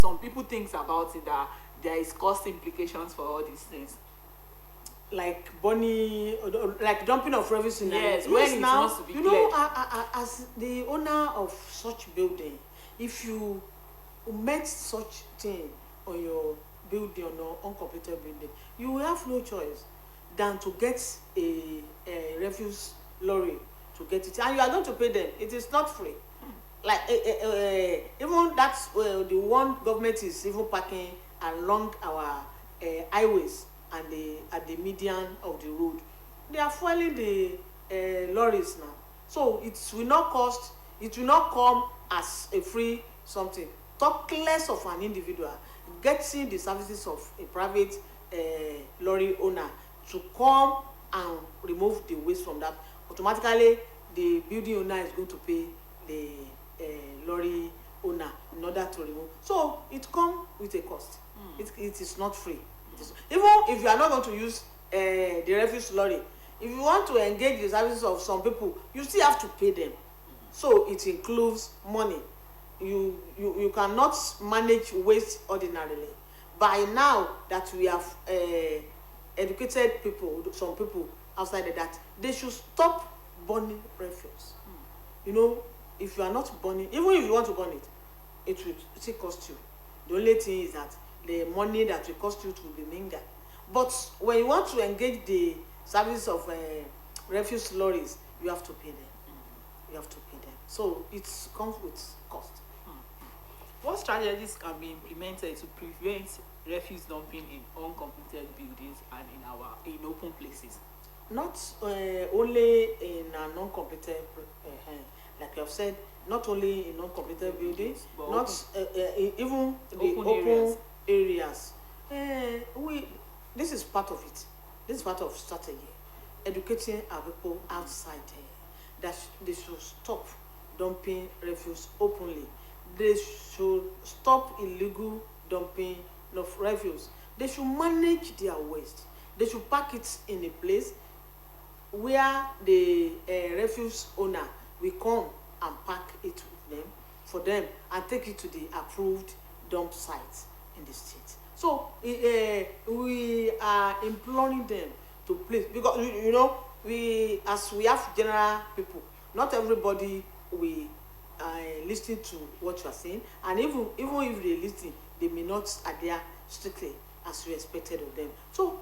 some people think about it that there is cost implications for all these things. Like Bonnie, like dumping of refuse in Yes, an, when yes, it's now supposed to be you know, cleared. as the owner of such building, if you met such thing on your building or no uncompleted building, you will have no choice than to get a refuse lorry to get it, and you are going to pay them. It is not free. Like even that's the one government is even parking along our highways and at the median of the road. They are fueling the lorries now, so it will not cost, it will not come as a free something. Talk less of an individual getting the services of a private lorry owner to come and remove the waste from that. Automatically the building owner is going to pay the lorry owner in order to remove. So it come with a cost. It is not free. It is, even if you are not going to use the refuse lorry, if you want to engage the services of some people, you still have to pay them. So it includes money. You cannot manage waste ordinarily. By now that we have educated people, some people outside of that, they should stop burning refuse. You know, if you are not burning, even if you want to burn it, it will still cost you. The only thing is that the money that will cost you will be mingled. But when you want to engage the service of refuse lorries, you have to pay them. You have to pay them. So it comes with cost. What strategies can be implemented to prevent refuse dumping in uncompleted buildings and in open places? Not only in an uncompleted, like I've said, not only in uncompleted buildings, but not even the open areas. This is part of it. This is part of strategy. Educating our people outside that they should stop dumping refuse openly. They should stop illegal dumping of refuse. They should manage their waste. They should pack it in a place where the refuse owner will come and pack it with them for them and take it to the approved dump sites in the state. So we are imploring them to please, because you know, as we have general people, not everybody will listen to what you are saying, and even if they listen, they may not adhere strictly as we expected of them. So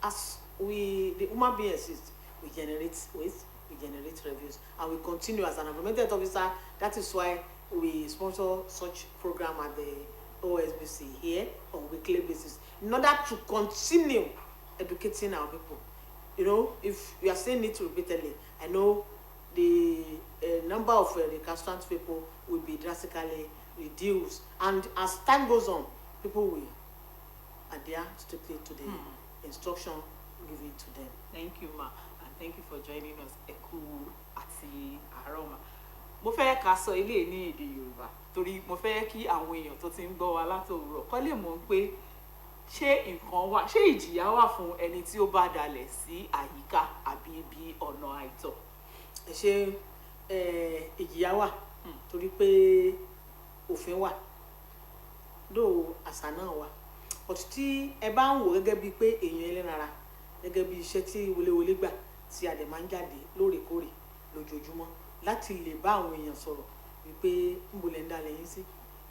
as the human beings exist, we generate waste, we generate reviews, and we continue as an environmental health officer. That is why we sponsor such program at the OSBC here on weekly basis in order to continue educating our people. You know, if we are saying it repeatedly, I know the number of recalcitrant people will be drastically reduced, and as time goes on, people will adhere strictly to the instruction given to them. Thank you, ma, and thank you for joining us. Eku àti àárọ̀ ma. Mo fẹ́ ká sọ ilé ní èdè Yorùbá torí mo fẹ́ kí àwọn èèyàn tó ti ń gbọ́ wa látòwúrọ̀ kó lè mọ̀ pé ṣé nǹkan wà, ṣé ìjìyà wà fún ẹni tí ó bá dalẹ̀ sí àyíká àbí ibi ọ̀nà àìtọ́. Ṣé ìjìyà wà torí pé òfin wà, dó àṣà náà wà, but tí ẹ bá ń wò gẹ́gẹ́ bíi pé èèyàn ẹlẹ́ran ara, gẹ́gẹ́ bí iṣẹ́ tí wọléwọlé gbà tí a dẹ̀ máa ń jáde lóòrèkóòrè lójoojúmọ́ láti lè bá àwọn èèyàn sọ̀rọ̀ wípé ń bolẹ̀ ń dalẹ̀ yín sí,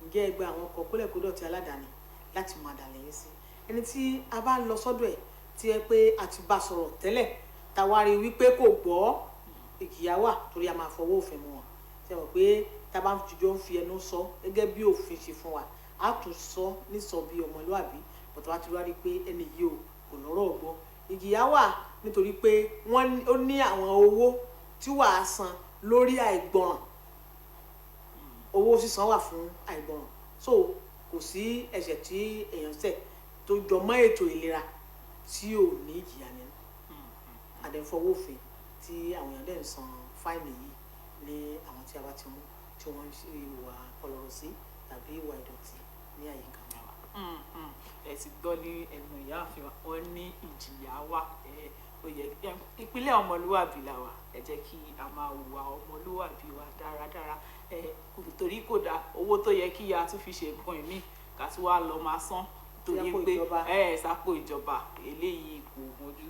ǹjẹ́ ẹgbẹ́ àwọn ọkọ̀ kólẹ̀kódọ̀tí aládàáni láti máa dalẹ̀ yín sí. Ẹni tí a bá lọ sọ́dọ̀ ẹ̀ tí ẹ pé a ti bá sọ̀rọ̀ tẹ́lẹ̀ táwa rí wípé kò gbọ́, ìjìyà wà torí a máa fọwọ́ òfin mú wọn. Ṣé mọ̀ pé tá a bá jọ ń fi ẹnu sọ gẹ́gẹ́ bí òfin ṣe fún wa, a tún sọ nísọ bí ọmọlúwàbí, bọ̀tọ̀ wá ti wá rí pé ẹni yìí kò lọ́rọ̀ ọgbọ́n. Ìjìyà wà nítorí pé ó ní àwọn owó tí wàá san lórí àìgbọràn. Owó sísan wà fún àìgbọràn. So kò sí ẹ̀ṣẹ̀ tí èèyàn ṣẹ̀ tó jọ mọ́ ètò ìlera tí ò ní ìjìyà nínú. Àdẹ̀fọwọ́ òfin tí àwọn èèyàn dẹ̀ ń san fáìnì yìí ní àwọn tí a bá ti mú tí wọ́n ń ṣe ìwà kọlọ̀rọ̀ sí tàbí ìwà ìdọ̀tí ní àyíká wa. Ẹ ti gbọ́ ní ẹnu ìyá àfihàn wọn ní ìjìyà wà. Ó yẹ ìpínlẹ̀ ọmọlúwàbí la wà, ẹ jẹ́ kí a máa hùwà ọmọlúwàbí wa dáradára. Torí kò dá owó tó yẹ kí a tún fi ṣe nǹkan ìmí ká tí wàá lọ máa san torí pé sápò ìjọba eléyìí kò mójú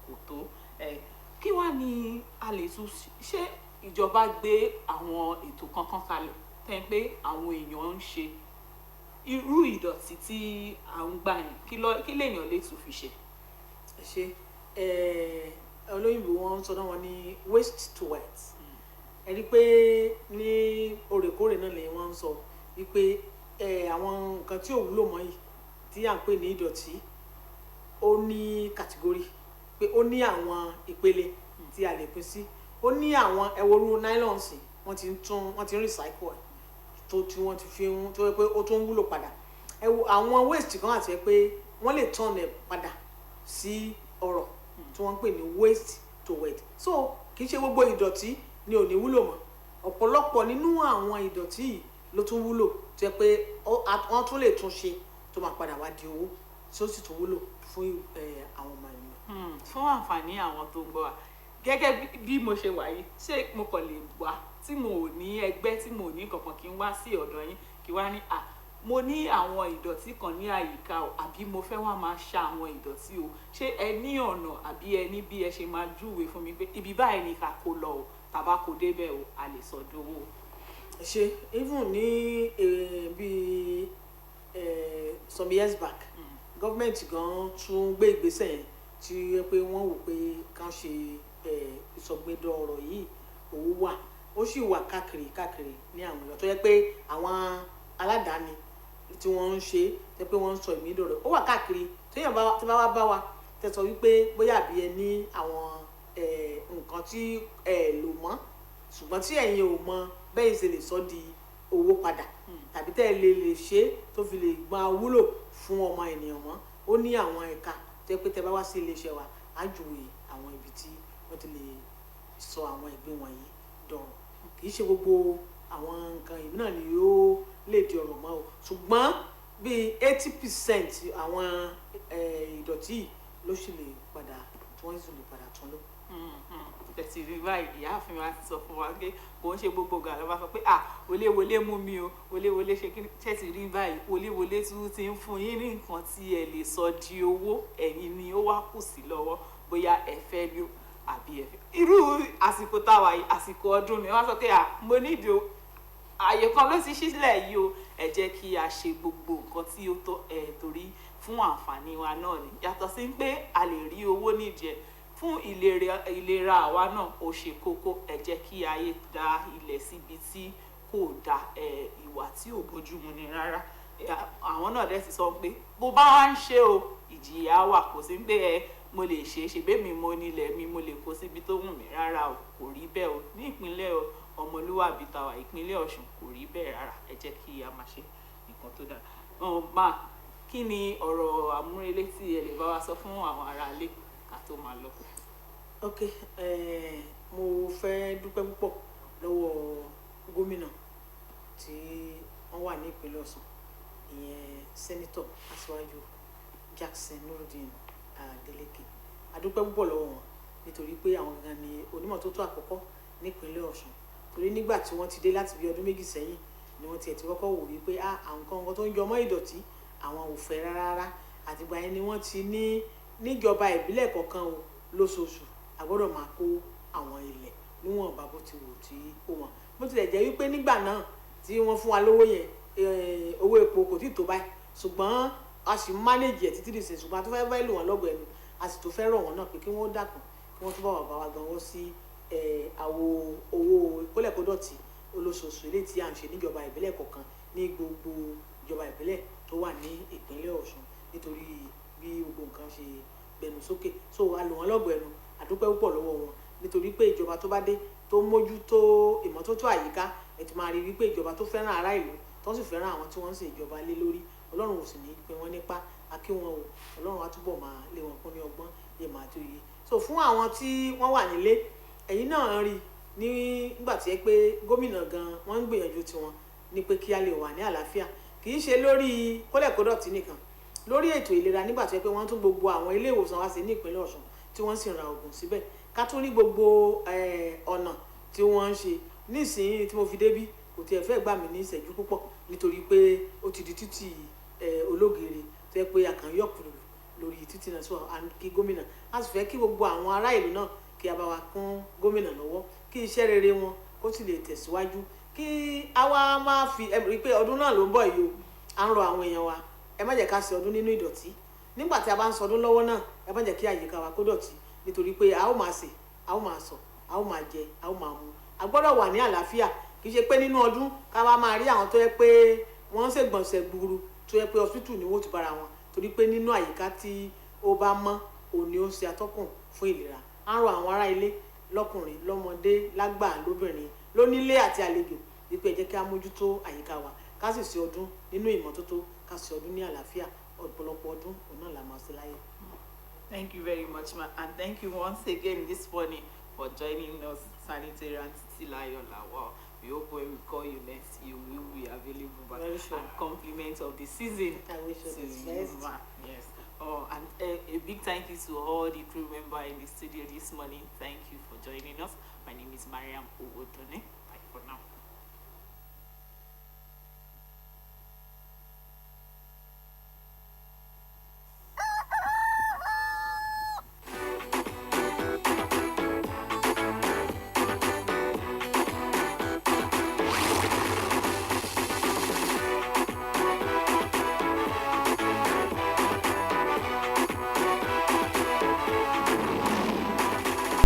kò tó kí wàá ní a lè tún ṣe ìjọba gbé àwọn ètò kankan kalẹ̀ tẹ́ pé àwọn èèyàn ń ṣe irú ìdọ̀tí tí à ń gbà yẹn kí lèèyàn lè tún fi ṣe. ṣe olóyìnbó wọn sọ náà wọn ní waste to wealth ẹ rí i pé ní òrèkóòrè náà lè wọn sọ wípé àwọn nǹkan tí ò wúlò mọ́ yìí tí à ń pè ní ìdọ̀tí ó ní kàtígórì pé ó ní àwọn ìpele tí a lè pín sí ó ní àwọn ẹwọ́rú nylons wọ́n ti ń recycle ẹ̀ tó tí wọ́n ti fi ń tó yẹ pé ó tún wúlò padà àwọn waste kan àti ẹ pé wọ́n lè turn ẹ̀ padà sí ọrọ̀ tí wọ́n ń pè ní waste to wealth so kì í ṣe gbogbo ìdọ̀tí ni ò ní wúlò mọ́ ọ̀pọ̀lọpọ̀ nínú àwọn ìdọ̀tí yìí ló tún wúlò tó yẹ pé wọ́n tún lè tún ṣe tó máa padà wá di owó tí ó sì tún wúlò fún àwọn ọmọ ènìyàn. fún àǹfààní àwọn tó ń gbọ́ wa gẹ́gẹ́ bí mo ṣe wà yìí ṣé mo kàn lè wá tí mo ò ní ẹgbẹ́ tí mo ò ní kankan kí n wá sí ọ̀dọ̀ yín kí wá ní mo ní àwọn ìdọ̀tí kan ní àyíká o àbí mo fẹ́ wá máa ṣa àwọn ìdọ̀tí o ṣé ẹ ní ọ̀nà àbí ẹ ní bí ẹ ṣe máa júwe fún mi pé ibi báyìí ni ká kó lọ o tàbá kó débẹ̀ o a lè sọ dówó. ṣe even ní bíi some years back gọ́ọ̀mẹ̀ntì gan tún gbé ìgbésẹ̀ yẹn tí yẹ pé wọ́n wò pé kàn ṣe ìsọgbẹ́dọ̀ ọ̀rọ̀ yìí owó wà ó sì wà káàkiri ní àwọn èèyàn tó yẹ pé àwọn aládàáni tí wọ́n ń ṣe tẹ́ pé wọ́n ń sọ ìmídọ̀ rẹ̀ ó wà káàkiri téèyàn bá wá bá wa tẹ̀sọ̀ wípé bóyá àbí ẹ ní àwọn nǹkan tí ẹ lò mọ́ ṣùgbọ́n tí ẹ̀yin ò mọ bẹ́ẹ̀ ṣe lè sọ di owó padà tàbí tẹ́ ẹ lè ṣe tó fi lè gba wúlò fún ọmọ ènìyàn mọ́ ó ní àwọn ẹ̀ka tẹ́ pé tẹ́ bá wá sí iléeṣẹ́ wa á júwe àwọn ibi tí wọ́n ti lè sọ àwọn ìgbín wọ̀nyí dọ̀rọ̀ kì í ṣe gbogbo àwọn nǹkan ìlú náà ni yóò lè di ọ̀rọ̀ mọ́ o ṣùgbọ́n bíi 80% àwọn ìdọ̀tí ló sì lè padà tí wọ́n sì lè padà tún lò. tẹ̀sí rí báyìí ìyáàfin wa ti sọ fún wa pé kò ń ṣe gbogbo ọ̀gá ló bá sọ pé wọlé mú mi o wọlé ṣe kí tẹ̀sí rí báyìí wọlé tún ti ń fún yín ní nǹkan tí ẹ lè sọ di owó ẹ̀yin ni ó wá kù sí lọ́wọ́ bóyá ẹ fẹ́ lò àbí ẹ fẹ́ irú àsìkò táwa yìí àsìkò ọdún ni wọ́n sọ pé mo nídìí àyè kan ló ti sílẹ̀ yìí o ẹ jẹ́ kí a ṣe gbogbo nǹkan tí ó tó torí fún àǹfààní wa náà ni yàtọ̀ sí pé a lè rí owó nídìí fún ìlera àwa náà ó ṣe kókó ẹ jẹ́ kí ayé dá ilẹ̀ síbi tí kò dá ìwà tí ò bójúmu ni rárá àwọn náà dẹ̀ ti sọ pé bó bá wá ń ṣe o ìjìyà wà kò sí pé mo lè ṣe bẹ́ẹ̀mi mo nílẹ̀ mi mo lè kó síbi tó wù mí rárá o kò rí bẹ́ẹ̀ o ní ìpínlẹ̀ ọmọlúwàbí tàwa ìpínlẹ̀ Ọ̀ṣun kò rí bẹ́ẹ̀ rárá ẹ jẹ́ kí a máa ṣe nǹkan tó dára. máa kí ni ọ̀rọ̀ àmúrelé tí ẹ lè bá wa sọ fún àwọn aráalé ká tó máa lọ. ok mo fẹ́ dúpẹ́ púpọ̀ lọ́wọ́ gómìnà tí wọ́n wà ní ìpínlẹ̀ Ọ̀ṣun ìyẹn sẹ́nitọ̀ Aṣíwájú Jackson Nurudeen Adeleke adúpẹ́ púpọ̀ lọ́wọ́ wọn nítorí pé àwọn gangan ni onímọ́tótó àkọ́kọ́ nípínlẹ̀ Ọ̀ṣun torí nígbà tí wọ́n ti dé láti bí ọdún méjì sẹ́yìn ni wọ́n tiẹ̀ ti kọ́kọ́ wò wípé àwọn nǹkan tó ń jọ mọ́ ìdọ̀tí àwọn ò fẹ́ rárá àtìgbà yẹn ni wọ́n ti ní níjọba ìbílẹ̀ kọ̀ọ̀kan o lóṣooṣù a gbọ́dọ̀ máa kó àwọn ilẹ̀ níwọ̀n bá bó ti wù tí ó wọn bó tilẹ̀ jẹ́ wípé nígbà náà tí wọ́n fún wa lówó yẹn owó epo kò tí ì tó báyìí ṣùgbọ́n a sì mánéjì ẹ̀ títí dìsẹ̀ ṣùgbọ́n a tó fẹ́ lù wọ́n lọ́gọ̀ ẹnu a sì tó fẹ́ rọ̀ wọ́n náà pé kí wọ́n dàkún kí wọ́n túbọ̀ bá wa gan wọ́n sí àwo owó ìkólẹ̀kódọ̀tí olóṣooṣù eléyìí tí à ń ṣe níjọba ìbílẹ̀ kọ̀ọ̀kan ní gbogbo ìjọba ìbílẹ̀ tó wà ní ìpínlẹ̀ Ọ̀ṣun nítorí bí gbogbo nǹkan ṣe gbẹnu sókè so a lù wọ́n lọ́gọ̀ ẹnu àdúpẹ́ púpọ̀ lọ́wọ́ wọn nítorí pé ìjọba tó bá dé tó mójútó ìmọ́tótó àyíká ẹ ti máa rí wípé ìjọba tó fẹ́ràn ará ìlú tó sì fẹ́ràn àwọn tí wọ́n ń ṣe ìjọba lé lórí Ọlọ́run ò sì ní pín wọn nípa akí wọn o Ọlọ́run á túbọ̀ máa lé wọn kún ní ọgbọ́n lè máa tó yé so fún àwọn tí wọ́n wà nílé ẹ̀yin náà rí nígbà tí ẹ pé gómìnà gan wọ́n ń gbìyànjú tiwọn ní pé kí a lè wà ní àlàáfíà kì í ṣe lórí kólẹ̀kódọ̀tí nìkan lórí ètò ìlera nígbà tí ẹ pé wọ́n tún gbogbo àwọn ilé ìwòsàn wá sí ní ìpínlẹ̀ Ọ̀ṣun tí wọ́n sì ra oògùn síbẹ̀ ká tún rí gbogbo ọ̀nà tí wọ́n ń ṣe nísìnyí tí mo fi débí kò tiẹ̀ fẹ́ gbà mí ní ìṣẹ́jú púpọ̀ nítorí pé ó ti di títì ológere tó yẹ pé àkànyọ̀kùnrin lórí títì náà sọ kí gómìnà a sì fẹ́ kí gbogbo àwọn ará ìlú náà kí a bá wa kún gómìnà lọ́wọ́ kí iṣẹ́ rere wọn kó sì lè tẹ̀síwájú kí àwa máa fi rí i pé ọdún náà ló ń bọ̀ yìí o à ń rọ àwọn èèyàn wa ẹ má jẹ́ ká ṣe ọdún nínú ìdọ̀tí nígbà tí a bá ń sọdún lọ́wọ́ náà ẹ má jẹ́ kí àyíká wa kó dọ̀tí nítorí pé a ó máa sè a ó máa sọ a ó máa jẹ a ó máa mu a gbọ́dọ̀ wà ní àlàáfíà kì í ṣe pé nínú ọdún ká wá máa rí àwọn tó yẹ pé wọ́n ń ṣègbọ̀nsẹ̀ gburu tó yẹ pé hospital ni wọ́n ti bára wọn torí pé nínú àyíká tí ó bá mọ́ òní ó ṣe atọ́kùn fún ìlera à ń rọ àwọn ará ilé lọ́kùnrin lọ́mọdé lágbà lóbìnrin lónílé àti àlejò wípé ẹ jẹ́ kí a mójútó àyíká wa ká sì ṣe ọdún nínú ìmọ́tótó ká ṣe ọdún ní àlàáfíà ọ̀pọ̀lọpọ̀ ọdún òun náà la máa ṣe láyé. Thank you very much, ma, and thank you once again this morning for joining us, Sanitarian Titilayo Lawal. We hope when we call you next, you will be available back. Very sure. And compliments of the season. I wish you the best. Ma. Yes. Oh, and a big thank you to all the crew members in the studio this morning. Thank you for joining us. My name is Mariam Owodone. Bye for now.